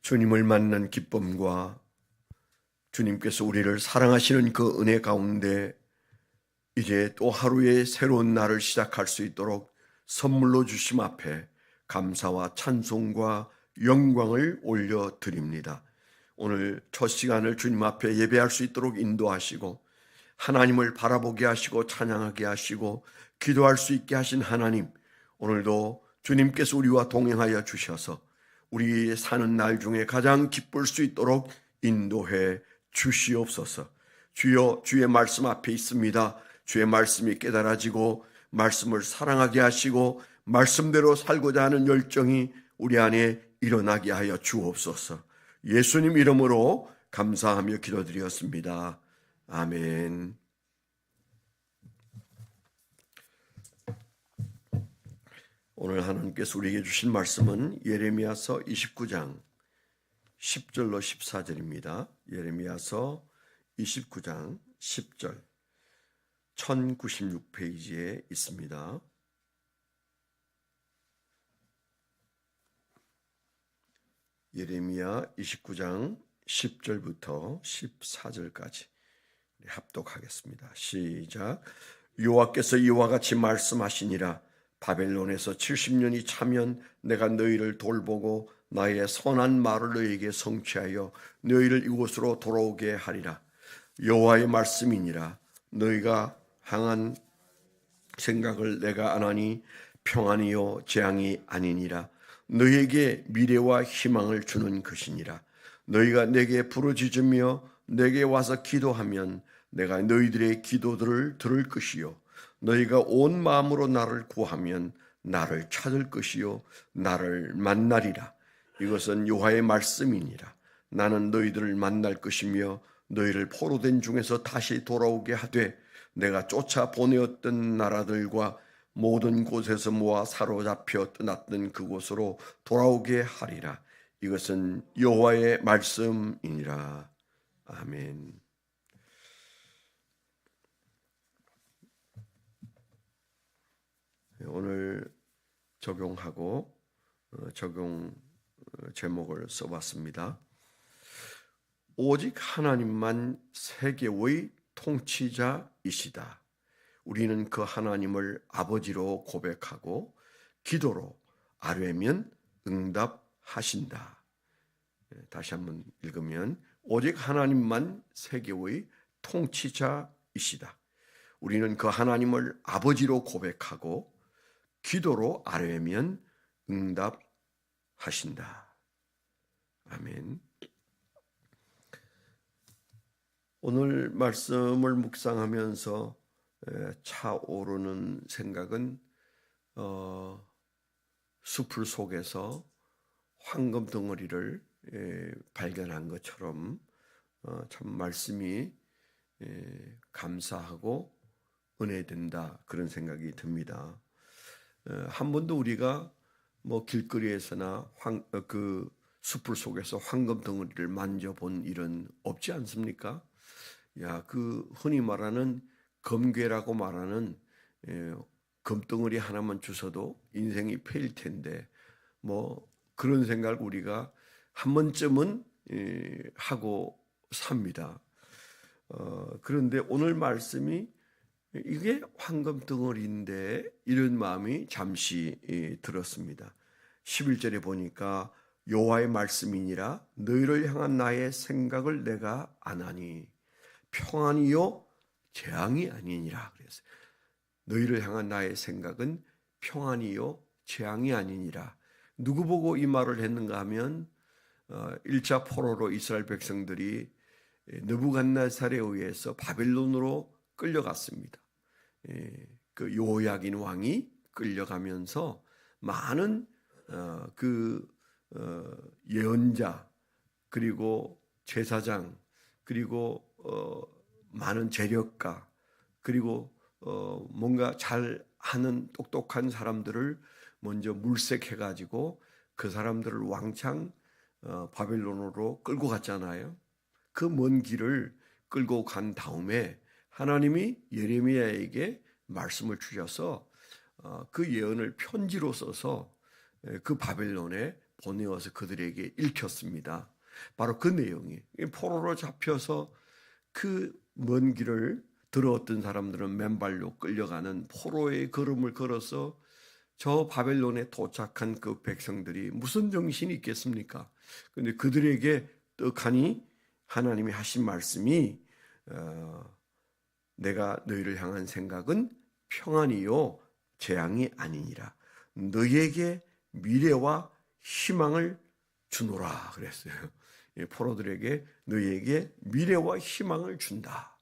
주님을 만난 기쁨과 주님께서 우리를 사랑하시는 그 은혜 가운데 이제 또 하루의 새로운 날을 시작할 수 있도록 선물로 주심 앞에 감사와 찬송과 영광을 올려드립니다. 오늘 첫 시간을 주님 앞에 예배할 수 있도록 인도하시고 하나님을 바라보게 하시고 찬양하게 하시고 기도할 수 있게 하신 하나님, 오늘도 주님께서 우리와 동행하여 주셔서 우리 사는 날 중에 가장 기쁠 수 있도록 인도해 주시옵소서. 주여, 주의 말씀 앞에 있습니다. 주의 말씀이 깨달아지고 말씀을 사랑하게 하시고 말씀대로 살고자 하는 열정이 우리 안에 일어나게 하여 주옵소서. 예수님 이름으로 감사하며 기도드렸습니다. 아멘. 오늘 하나님께서 우리에게 주신 말씀은 예레미야서 29장 10절로 14절입니다. 예레미야서 29장 10절 1096페이지에 있습니다. 예레미야 29장 10절부터 14절까지 합독하겠습니다. 시작. 여호와께서 이와 같이 말씀하시니라. 바벨론에서 70년이 차면 내가 너희를 돌보고 나의 선한 말을 너희에게 성취하여 너희를 이곳으로 돌아오게 하리라. 여호와의 말씀이니라. 너희가 향한 생각을 내가 아나니 평안이요 재앙이 아니니라. 너희에게 미래와 희망을 주는 것이니라. 너희가 내게 부르짖으며 내게 와서 기도하면 내가 너희들의 기도들을 들을 것이요 너희가 온 마음으로 나를 구하면 나를 찾을 것이요 나를 만나리라. 이것은 여호와의 말씀이니라. 나는 너희들을 만날 것이며 너희를 포로된 중에서 다시 돌아오게 하되 내가 쫓아 보내었던 나라들과 모든 곳에서 모아 사로잡혀 떠났던 그곳으로 돌아오게 하리라. 이것은 여호와의 말씀이니라. 아멘. 오늘 적용하고 적용 제목을 써봤습니다. 오직 하나님만 세계의 통치자이시다. 우리는 그 하나님을 아버지로 고백하고 기도로 아뢰면 응답하신다. 다시 한번 읽으면 오직 하나님만 세계의 통치자이시다. 우리는 그 하나님을 아버지로 고백하고 기도로 아뢰면 응답하신다. 아멘. 오늘 말씀을 묵상하면서 차오르는 생각은 숲을 속에서 황금 덩어리를 발견한 것처럼 참 말씀이 감사하고 은혜된다, 그런 생각이 듭니다. 한 번도 우리가 뭐 길거리에서나 그 숲을 속에서 황금 덩어리를 만져본 일은 없지 않습니까? 그 흔히 말하는 검괴라고 말하는 금덩어리 하나만 주셔도 인생이 패일 텐데 뭐 그런 생각을 우리가 한 번쯤은 하고 삽니다. 그런데 오늘 말씀이 이게 황금 덩어리인데 이런 마음이 잠시 들었습니다. 11절에 보니까 여호와의 말씀이니라. 너희를 향한 나의 생각을 내가 아나니 평안이요 재앙이 아니니라. 그랬어요. 너희를 향한 나의 생각은 평안이요 재앙이 아니니라. 누구 보고 이 말을 했는가 하면 1차 포로로 이스라엘 백성들이 느부갓네살에 의해서 바벨론으로 끌려갔습니다. 그 요야긴 왕이 끌려가면서 많은 예언자 그리고 제사장 그리고 많은 재력가 그리고 뭔가 잘하는 똑똑한 사람들을 먼저 물색해가지고 그 사람들을 왕창 바벨론으로 끌고 갔잖아요. 그 먼 길을 끌고 간 다음에 하나님이 예레미야에게 말씀을 주셔서 그 예언을 편지로 써서 그 바벨론에 보내어서 그들에게 읽혔습니다. 바로 그 내용이 포로로 잡혀서 그 먼 길을 들어왔던 사람들은 맨발로 끌려가는 포로의 걸음을 걸어서 저 바벨론에 도착한 그 백성들이 무슨 정신이 있겠습니까? 그런데 그들에게 떡하니 하나님이 하신 말씀이 내가 너희를 향한 생각은 평안이요 재앙이 아니니라. 너희에게 미래와 희망을 주노라 그랬어요. 포로들에게 너희에게 미래와 희망을 준다.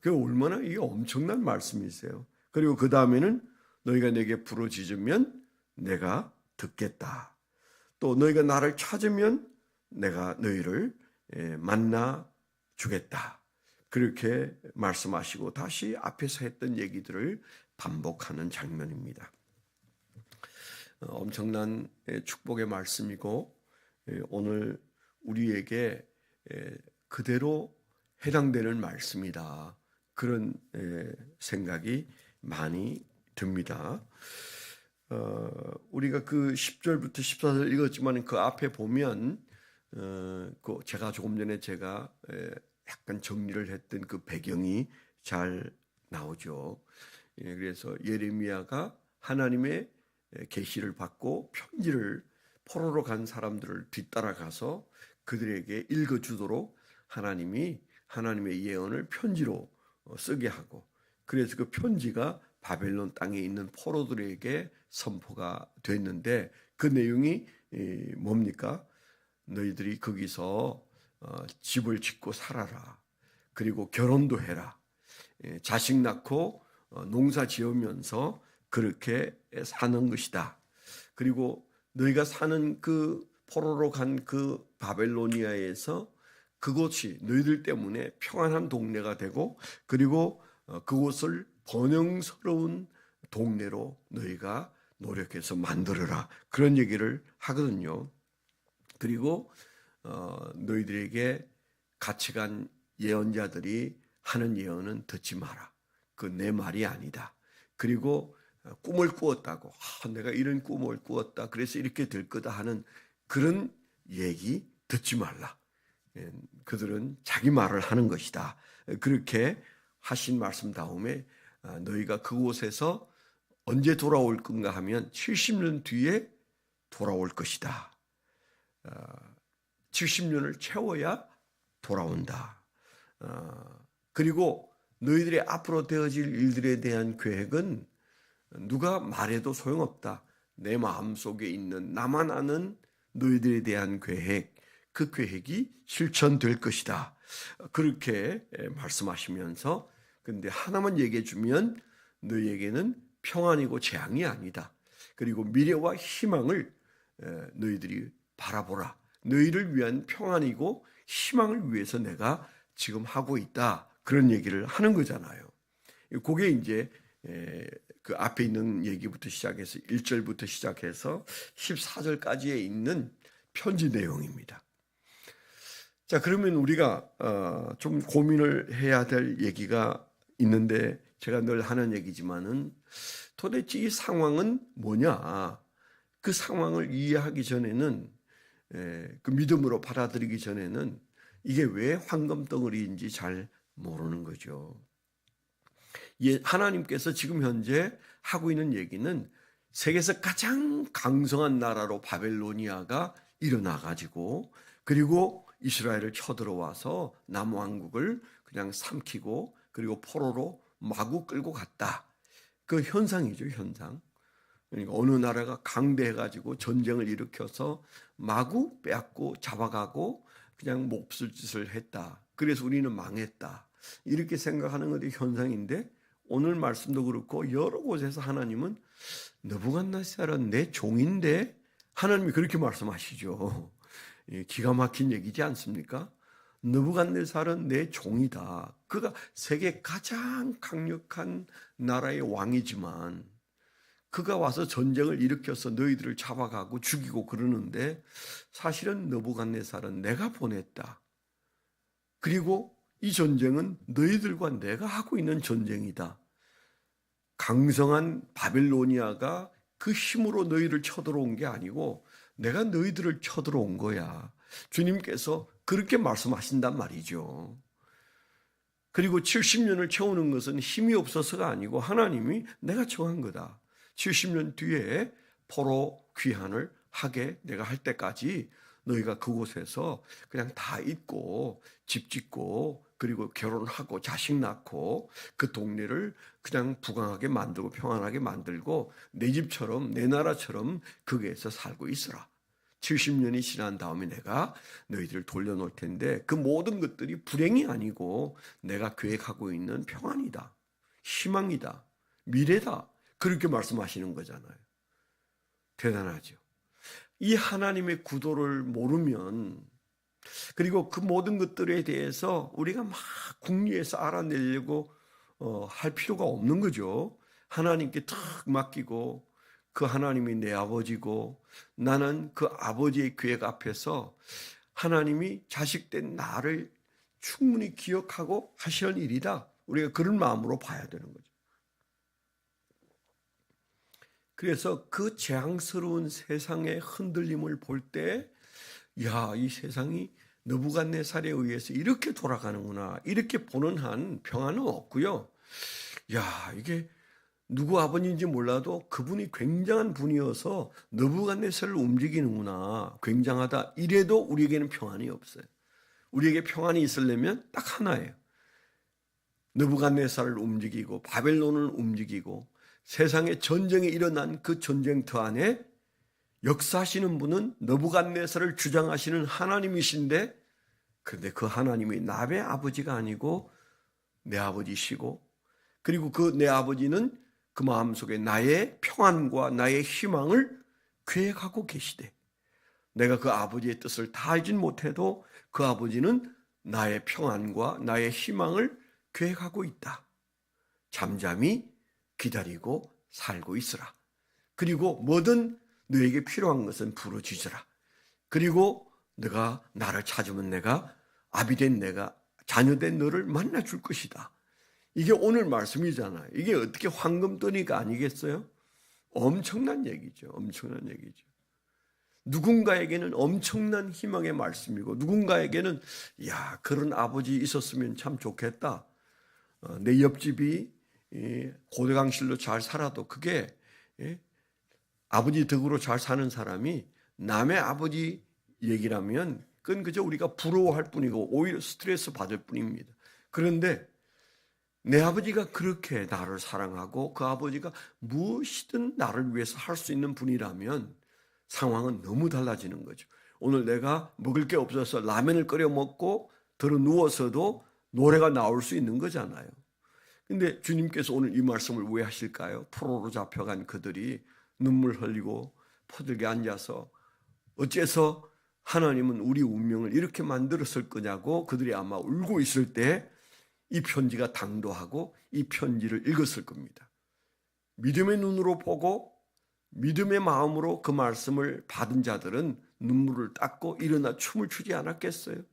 그 얼마나 이게 엄청난 말씀이세요. 그리고 그 다음에는 너희가 내게 부르짖으면 내가 듣겠다. 또 너희가 나를 찾으면 내가 너희를 만나 주겠다. 그렇게 말씀하시고 다시 앞에서 했던 얘기들을 반복하는 장면입니다. 엄청난 축복의 말씀이고 오늘 우리에게 그대로 해당되는 말씀이다. 그런 생각이 많이 듭니다. 우리가 그 10절부터 14절 읽었지만 그 앞에 보면 제가 조금 전에 약간 정리를 했던 그 배경이 잘 나오죠. 그래서 예레미야가 하나님의 계시를 받고 편지를 포로로 간 사람들을 뒤따라가서 그들에게 읽어주도록 하나님이 하나님의 예언을 편지로 쓰게 하고 그래서 그 편지가 바벨론 땅에 있는 포로들에게 선포가 됐는데 그 내용이 뭡니까? 너희들이 거기서 집을 짓고 살아라. 그리고 결혼도 해라. 자식 낳고 농사 지으면서 그렇게 사는 것이다. 그리고 너희가 사는 그 포로로 간 그 바벨로니아에서 그곳이 너희들 때문에 평안한 동네가 되고 그리고 그곳을 번영스러운 동네로 너희가 노력해서 만들어라. 그런 얘기를 하거든요. 그리고 너희들에게 같이 간 예언자들이 하는 예언은 듣지 마라. 그 내 말이 아니다. 그리고 꿈을 꾸었다고 내가 이런 꿈을 꾸었다. 그래서 이렇게 될 거다 하는 그런 얘기 듣지 말라. 그들은 자기 말을 하는 것이다. 그렇게 하신 말씀 다음에 너희가 그곳에서 언제 돌아올 건가 하면 70년 뒤에 돌아올 것이다. 70년을 채워야 돌아온다. 그리고 너희들의 앞으로 되어질 일들에 대한 계획은 누가 말해도 소용없다. 내 마음속에 있는 나만 아는 너희들에 대한 계획, 그 계획이 실천될 것이다. 그렇게 말씀하시면서 근데 하나만 얘기해 주면 너희에게는 평안이고 재앙이 아니다. 그리고 미래와 희망을 너희들이 바라보라. 너희를 위한 평안이고 희망을 위해서 내가 지금 하고 있다. 그런 얘기를 하는 거잖아요. 그게 이제 그 앞에 있는 얘기부터 시작해서 1절부터 시작해서 14절까지에 있는 편지 내용입니다. 자, 그러면 우리가 좀 고민을 해야 될 얘기가 있는데 제가 늘 하는 얘기지만은 도대체 이 상황은 뭐냐? 그 상황을 이해하기 전에는 그 믿음으로 받아들이기 전에는 이게 왜 황금덩어리인지 잘 모르는 거죠. 하나님께서 지금 현재 하고 있는 얘기는 세계에서 가장 강성한 나라로 바벨로니아가 일어나가지고 그리고 이스라엘을 쳐들어와서 남왕국을 그냥 삼키고 그리고 포로로 마구 끌고 갔다. 그 현상이죠, 현상. 그러니까 어느 나라가 강대해가지고 전쟁을 일으켜서 마구 빼앗고 잡아가고 그냥 몹쓸 짓을 했다. 그래서 우리는 망했다. 이렇게 생각하는 것이 현상인데 오늘 말씀도 그렇고 여러 곳에서 하나님은 느부갓네살은 내 종인데 하나님이 그렇게 말씀하시죠. 기가 막힌 얘기지 않습니까? 느부갓네살은 내 종이다. 그가 세계 가장 강력한 나라의 왕이지만 그가 와서 전쟁을 일으켜서 너희들을 잡아가고 죽이고 그러는데 사실은 느부갓네살은 내가 보냈다. 그리고 이 전쟁은 너희들과 내가 하고 있는 전쟁이다. 강성한 바벨로니아가 그 힘으로 너희를 쳐들어온 게 아니고 내가 너희들을 쳐들어온 거야. 주님께서 그렇게 말씀하신단 말이죠. 그리고 70년을 채우는 것은 힘이 없어서가 아니고 하나님이 내가 정한 거다. 70년 뒤에 포로 귀환을 하게 내가 할 때까지 너희가 그곳에서 그냥 다 있고 집 짓고 그리고 결혼하고 자식 낳고 그 동네를 그냥 부강하게 만들고 평안하게 만들고 내 집처럼 내 나라처럼 거기에서 살고 있어라. 70년이 지난 다음에 내가 너희들을 돌려놓을 텐데 그 모든 것들이 불행이 아니고 내가 계획하고 있는 평안이다. 희망이다. 미래다. 그렇게 말씀하시는 거잖아요. 대단하죠. 이 하나님의 구도를 모르면 그리고 그 모든 것들에 대해서 우리가 막 궁리해서 알아내려고 할 필요가 없는 거죠. 하나님께 탁 맡기고 그 하나님이 내 아버지고 나는 그 아버지의 계획 앞에서 하나님이 자식된 나를 충분히 기억하고 하시는 일이다. 우리가 그런 마음으로 봐야 되는 거죠. 그래서 그 재앙스러운 세상의 흔들림을 볼 때, 야, 이 세상이 느부갓네살에 의해서 이렇게 돌아가는구나. 이렇게 보는 한 평안은 없고요. 야, 이게 누구 아버지인지 몰라도 그분이 굉장한 분이어서 느부갓네살을 움직이는구나. 굉장하다. 이래도 우리에게는 평안이 없어요. 우리에게 평안이 있으려면 딱 하나예요. 느부갓네살을 움직이고 바벨론을 움직이고 세상에 전쟁이 일어난 그 전쟁터 안에 역사하시는 분은 느부갓네살을 주장하시는 하나님이신데, 그런데 그 하나님이 남의 아버지가 아니고 내 아버지시고, 그리고 그 내 아버지는 그 마음속에 나의 평안과 나의 희망을 계획하고 계시되, 내가 그 아버지의 뜻을 다 알진 못해도 그 아버지는 나의 평안과 나의 희망을 계획하고 있다. 잠잠히 기다리고 살고 있으라. 그리고 뭐든 너에게 필요한 것은 부르짖으라. 그리고 너가 나를 찾으면 내가 아비된 내가 자녀된 너를 만나줄 것이다. 이게 오늘 말씀이잖아요. 이게 어떻게 황금더니가 아니겠어요? 엄청난 얘기죠. 엄청난 얘기죠. 누군가에게는 엄청난 희망의 말씀이고 누군가에게는 야, 그런 아버지 있었으면 참 좋겠다. 내 옆집이 고대강실로 잘 살아도 그게 아버지 덕으로 잘 사는 사람이 남의 아버지 얘기라면 그건 그저 우리가 부러워할 뿐이고 오히려 스트레스 받을 뿐입니다. 그런데 내 아버지가 그렇게 나를 사랑하고 그 아버지가 무엇이든 나를 위해서 할 수 있는 분이라면 상황은 너무 달라지는 거죠. 오늘 내가 먹을 게 없어서 라면을 끓여 먹고 들어 누워서도 노래가 나올 수 있는 거잖아요. 근데 주님께서 오늘 이 말씀을 왜 하실까요? 포로로 잡혀간 그들이 눈물 흘리고 포들게 앉아서 어째서 하나님은 우리 운명을 이렇게 만들었을 거냐고 그들이 아마 울고 있을 때 이 편지가 당도하고 이 편지를 읽었을 겁니다. 믿음의 눈으로 보고 믿음의 마음으로 그 말씀을 받은 자들은 눈물을 닦고 일어나 춤을 추지 않았겠어요?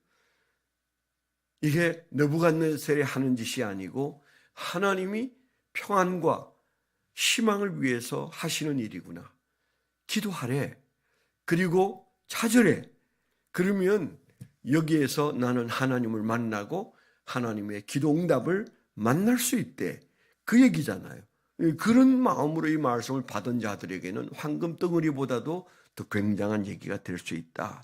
이게 느부갓네살이 하는 짓이 아니고 하나님이 평안과 희망을 위해서 하시는 일이구나. 기도하래. 그리고 찾으래. 그러면 여기에서 나는 하나님을 만나고 하나님의 기도 응답을 만날 수 있대. 그 얘기잖아요. 그런 마음으로 이 말씀을 받은 자들에게는 황금 덩어리보다도 더 굉장한 얘기가 될 수 있다.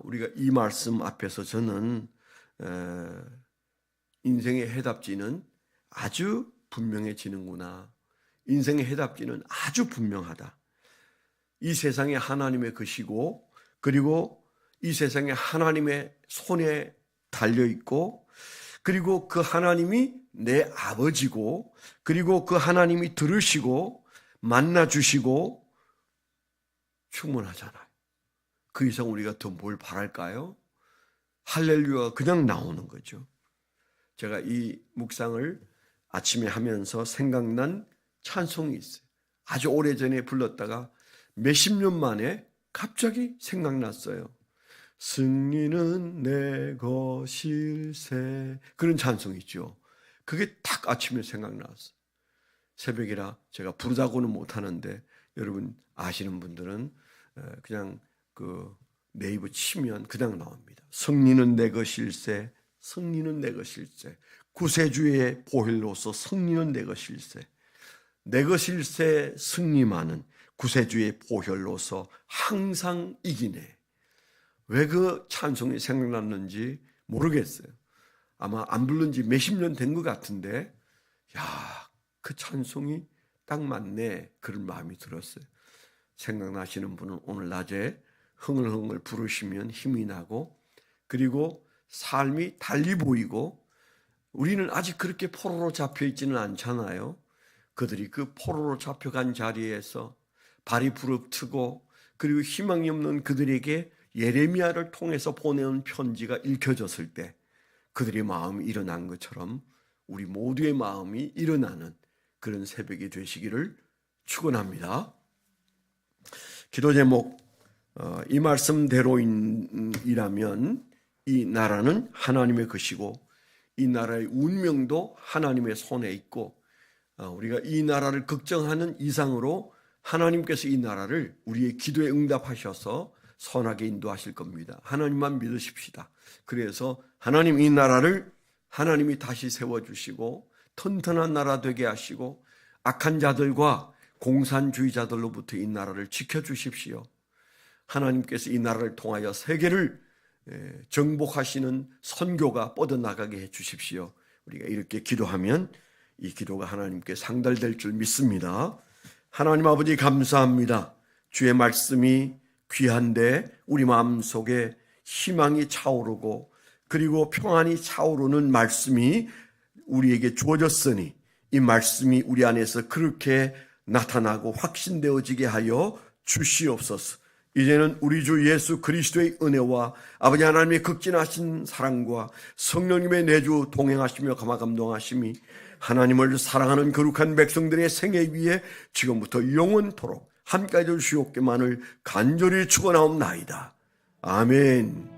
우리가 이 말씀 앞에서 저는 인생의 해답지는 아주 분명해지는구나. 인생의 해답지는 아주 분명하다. 이 세상에 하나님의 것이고 그리고 이 세상에 하나님의 손에 달려있고 그리고 그 하나님이 내 아버지고 그리고 그 하나님이 들으시고 만나주시고 충분하잖아요. 그 이상 우리가 더 뭘 바랄까요? 할렐루야가 그냥 나오는 거죠. 제가 이 묵상을 아침에 하면서 생각난 찬송이 있어요. 아주 오래전에 불렀다가 몇십 년 만에 갑자기 생각났어요. 승리는 내 것일세. 그런 찬송이 있죠. 그게 딱 아침에 생각났어요. 새벽이라 제가 부르다고는 못하는데 여러분 아시는 분들은 그냥 그 네이버 치면 그냥 나옵니다. 승리는 내 것일세, 승리는 내 것일세, 구세주의 보혈로서 승리는 내 것일세, 내 것일세 승리만은 구세주의 보혈로서 항상 이기네. 왜 그 찬송이 생각났는지 모르겠어요. 아마 안 부른 지 몇십 년 된 것 같은데, 야, 그 찬송이 딱 맞네. 그런 마음이 들었어요. 생각나시는 분은 오늘 낮에 흥얼흥얼 부르시면 힘이 나고, 그리고 삶이 달리 보이고, 우리는 아직 그렇게 포로로 잡혀 있지는 않잖아요. 그들이 그 포로로 잡혀간 자리에서 발이 부릅뜨고, 그리고 희망이 없는 그들에게 예레미야를 통해서 보내온 편지가 읽혀졌을 때 그들의 마음이 일어난 것처럼 우리 모두의 마음이 일어나는 그런 새벽이 되시기를 축원합니다. 기도 제목, 이 말씀대로이라면 이 나라는 하나님의 것이고 이 나라의 운명도 하나님의 손에 있고, 우리가 이 나라를 걱정하는 이상으로 하나님께서 이 나라를 우리의 기도에 응답하셔서 선하게 인도하실 겁니다. 하나님만 믿으십시다. 그래서 하나님 이 나라를 하나님이 다시 세워주시고 튼튼한 나라 되게 하시고 악한 자들과 공산주의자들로부터 이 나라를 지켜주십시오. 하나님께서 이 나라를 통하여 세계를 정복하시는 선교가 뻗어나가게 해주십시오. 우리가 이렇게 기도하면 이 기도가 하나님께 상달될 줄 믿습니다. 하나님 아버지 감사합니다. 주의 말씀이 귀한데 우리 마음속에 희망이 차오르고 그리고 평안이 차오르는 말씀이 우리에게 주어졌으니 이 말씀이 우리 안에서 그렇게 나타나고 확신되어지게 하여 주시옵소서. 이제는 우리 주 예수 그리스도의 은혜와 아버지 하나님의 극진하신 사랑과 성령님의 내주 동행하시며 감화감동하심이 하나님을 사랑하는 거룩한 백성들의 생애 위에 지금부터 영원토록 함께해 주시옵기만을 간절히 축원하옵나이다. 아멘.